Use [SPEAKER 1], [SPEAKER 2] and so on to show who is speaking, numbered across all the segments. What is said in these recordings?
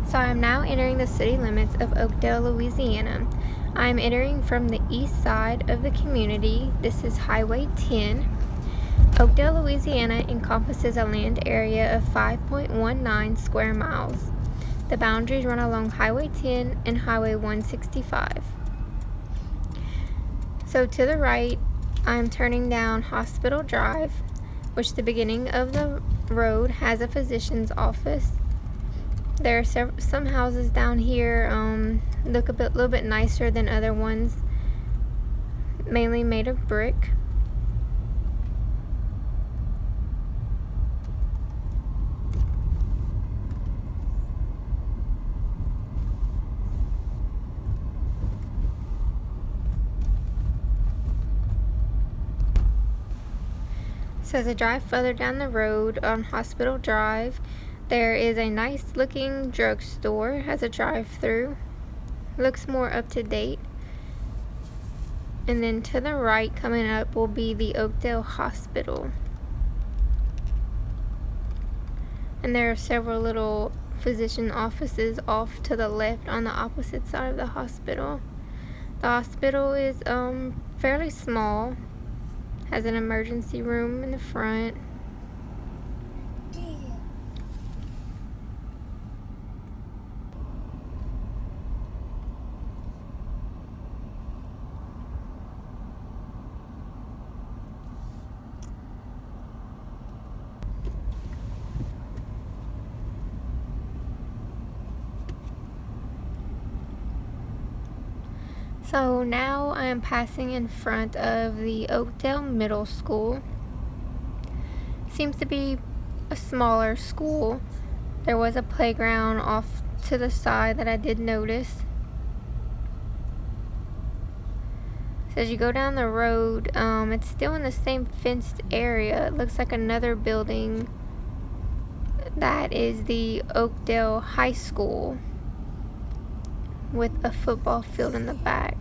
[SPEAKER 1] So I'm now entering the city limits of Oakdale, Louisiana. I'm entering from the east side of the community. This is Highway 10. Oakdale, Louisiana encompasses a land area of 5.19 square miles. The boundaries run along Highway 10 and Highway 165. So to the right, I'm turning down Hospital Drive, which the beginning of the road has a physician's office. There are some houses down here look a little bit nicer than other ones, mainly made of brick. So as I drive further down the road on Hospital Drive, there is a nice looking drugstore, has a drive-through, looks more up to date. And then to the right coming up will be the Oakdale Hospital. And there are several little physician offices off to the left on the opposite side of the hospital. The hospital is fairly small, has an emergency room in the front. So now I am passing in front of the Oakdale Middle School. Seems to be a smaller school. There was a playground off to the side that I did notice. So as you go down the road, it's still in the same fenced area. It looks like another building that is the Oakdale High School, with a football field in the back.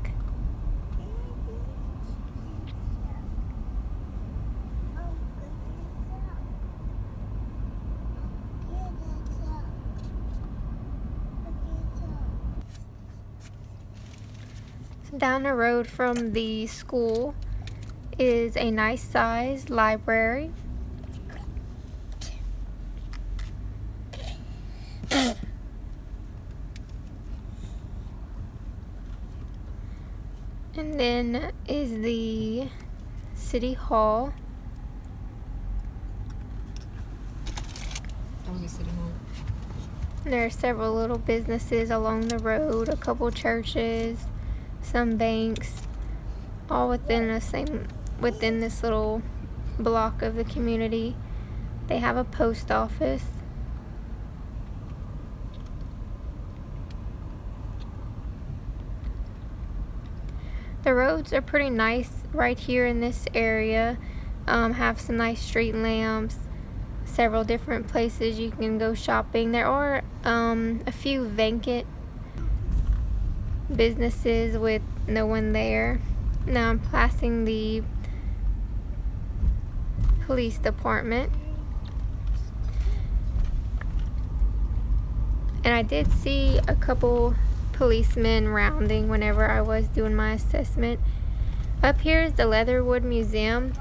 [SPEAKER 1] So down the road from the school is a nice sized library. And then is the City Hall. There are several little businesses along the road, a couple churches, some banks, all within this little block of the community. They have a post office. The roads are pretty nice right here in this area. Have some nice street lamps, several different places you can go shopping. There are a few vacant businesses with no one there. Now I'm passing the police department. And I did see a couple policemen rounding whenever I was doing my assessment. Up here is the Leatherwood Museum,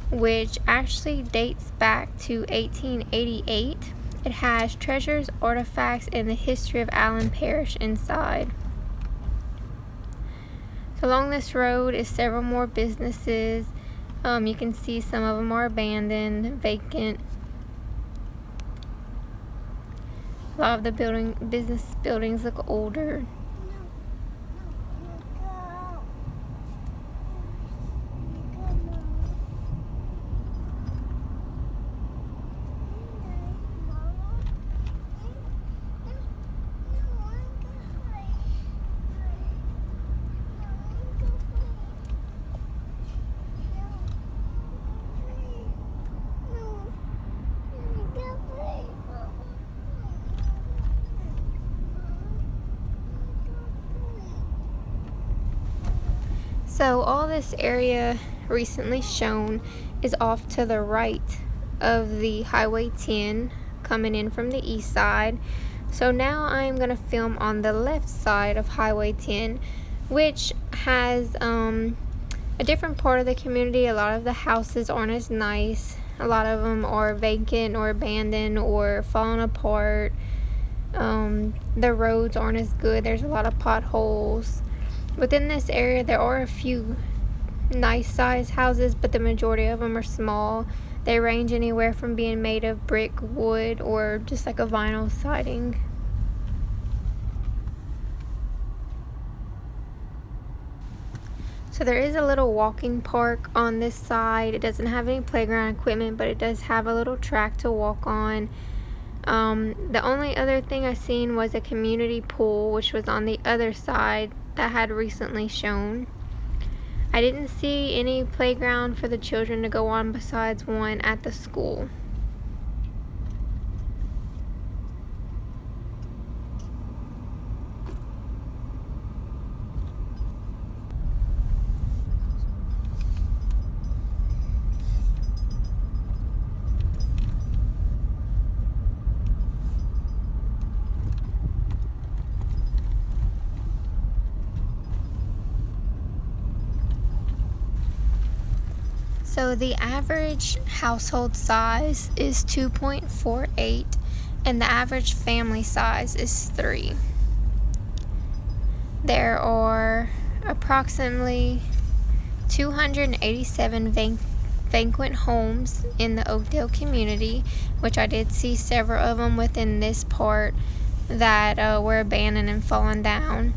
[SPEAKER 1] which actually dates back to 1888. It has treasures, artifacts, and the history of Allen Parish inside. So along this road is several more businesses. You can see some of them are abandoned, vacant. A lot of the business buildings look older. So all this area recently shown is off to the right of the Highway 10 coming in from the east side. So now I'm going to film on the left side of Highway 10, which has a different part of the community. A lot of the houses aren't as nice. A lot of them are vacant or abandoned or falling apart. The roads aren't as good. There's a lot of potholes. Within this area, there are a few nice sized houses, but the majority of them are small. They range anywhere from being made of brick, wood, or just like a vinyl siding. So there is a little walking park on this side. It doesn't have any playground equipment, but it does have a little track to walk on. The only other thing I seen was a community pool, which was on the other side that had recently shown. I didn't see any playground for the children to go on besides one at the school. So the average household size is 2.48 and the average family size is 3. There are approximately 287 vacant homes in the Oakdale community, which I did see several of them within this part that were abandoned and fallen down.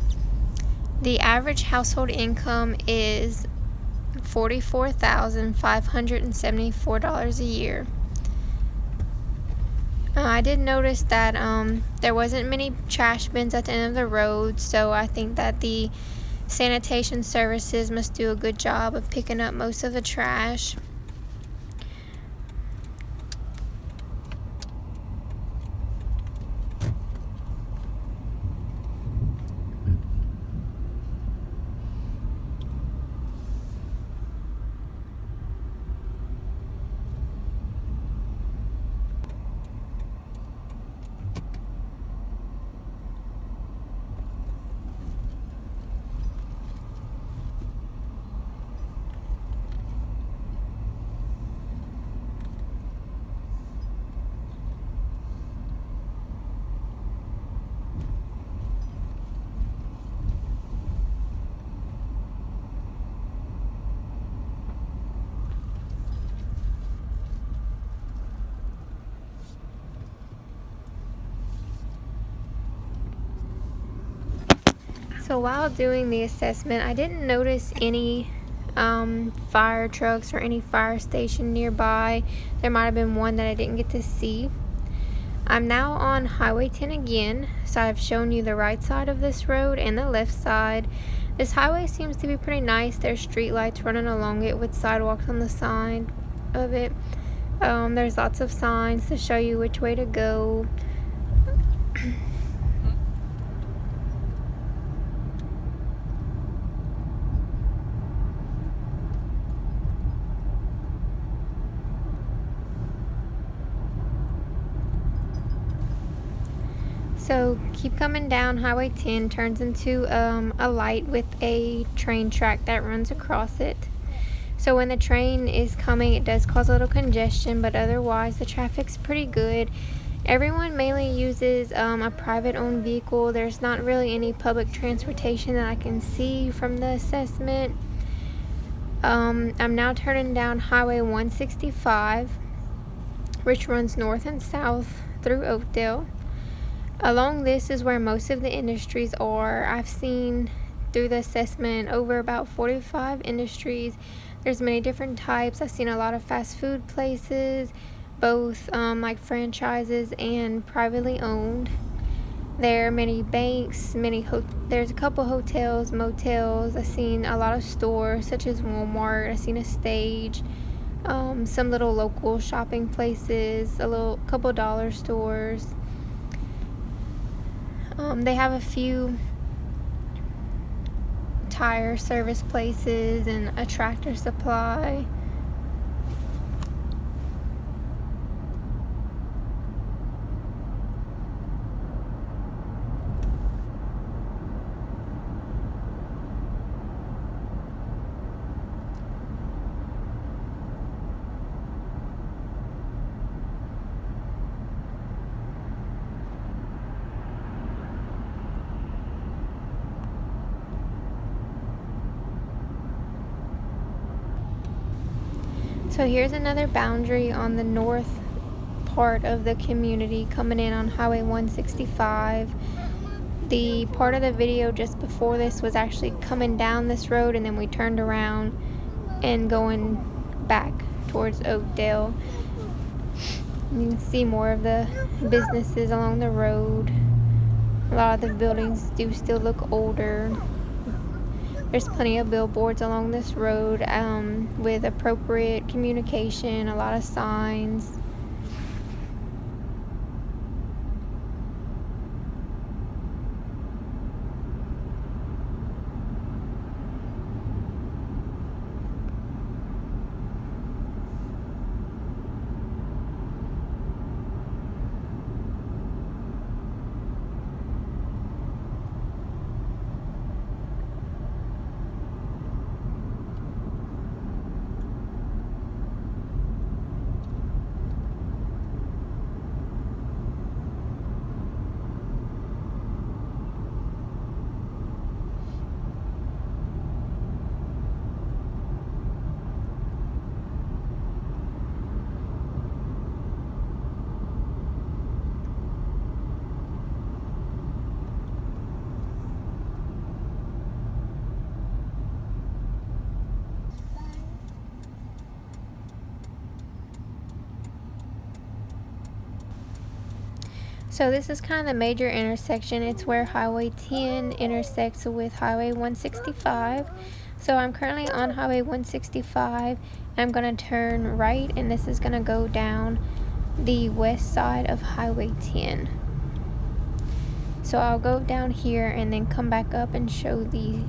[SPEAKER 1] The average household income is $44,574 a year. I did notice that there wasn't many trash bins at the end of the road, so I think that the sanitation services must do a good job of picking up most of the trash. So while doing the assessment, I didn't notice any fire trucks or any fire station nearby. There might have been one that I didn't get to see. I'm now on Highway 10 again, so I've shown you the right side of this road and the left side. This highway seems to be pretty nice. There's street lights running along it with sidewalks on the side of it. There's lots of signs to show you which way to go. So keep coming down. Highway 10 turns into a light with a train track that runs across it. So when the train is coming, it does cause a little congestion, but otherwise the traffic's pretty good. Everyone mainly uses a private owned vehicle. There's not really any public transportation that I can see from the assessment. I'm now turning down Highway 165, which runs north and south through Oakdale. Along this is where most of the industries are. I've seen through the assessment over about 45 industries. There's many different types. I've seen a lot of fast food places, both like franchises and privately owned. There are many banks, there's a couple hotels, motels. I've seen a lot of stores such as Walmart. I've seen a stage, some little local shopping places, couple dollar stores. They have a few tire service places and a tractor supply. So here's another boundary on the north part of the community coming in on Highway 165. The part of the video just before this was actually coming down this road, and then we turned around and going back towards Oakdale. You can see more of the businesses along the road. A lot of the buildings do still look older. There's plenty of billboards along this road with appropriate communication, a lot of signs. So this is kind of the major intersection. It's where Highway 10 intersects with Highway 165. So I'm currently on Highway 165. I'm going to turn right, and this is going to go down the west side of Highway 10. So I'll go down here and then come back up and show the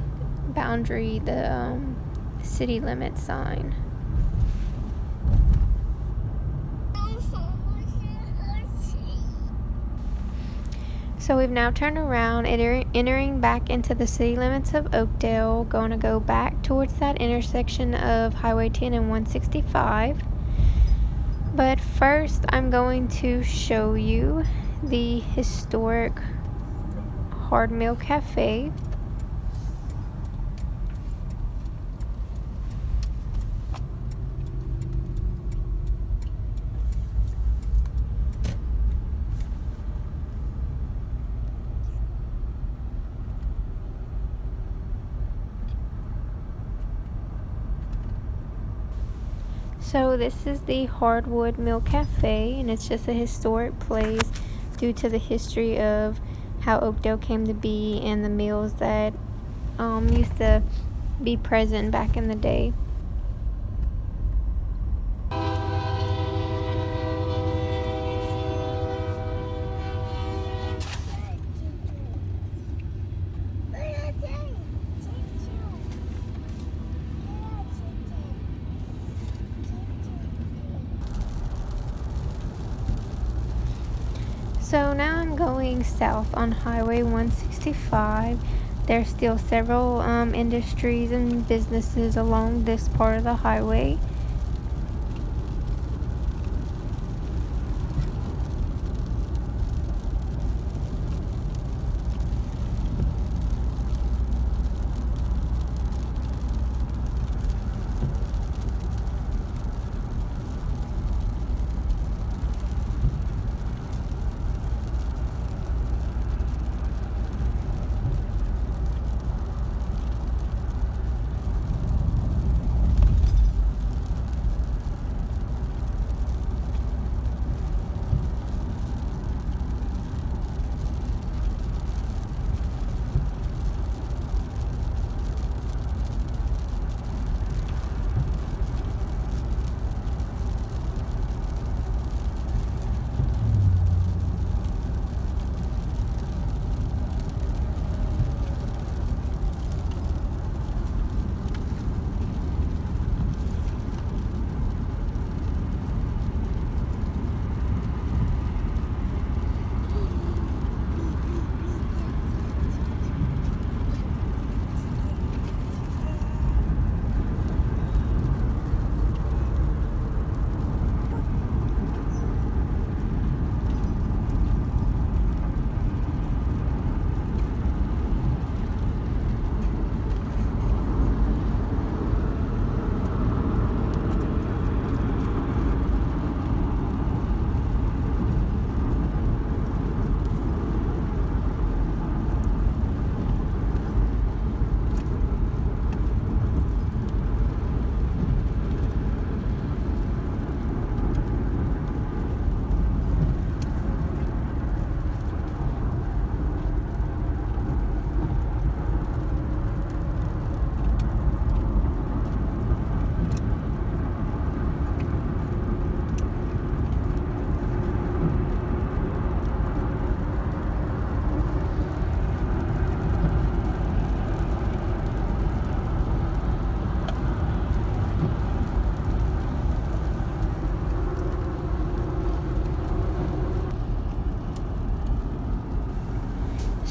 [SPEAKER 1] boundary, the city limit sign. So we've now turned around, entering back into the city limits of Oakdale. Going to go back towards that intersection of Highway 10 and 165. But first, I'm going to show you the historic Hard Mill Cafe. So this is the Hardwood Mill Cafe, and it's just a historic place due to the history of how Oakdale came to be and the mills that used to be present back in the day. So now I'm going south on Highway 165. There's still several industries and businesses along this part of the highway.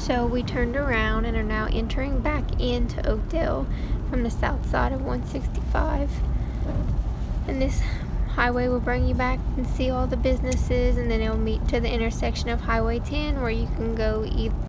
[SPEAKER 1] So we turned around and are now entering back into Oakdale from the south side of 165. And this highway will bring you back and see all the businesses, and then it'll meet to the intersection of Highway 10 where you can go either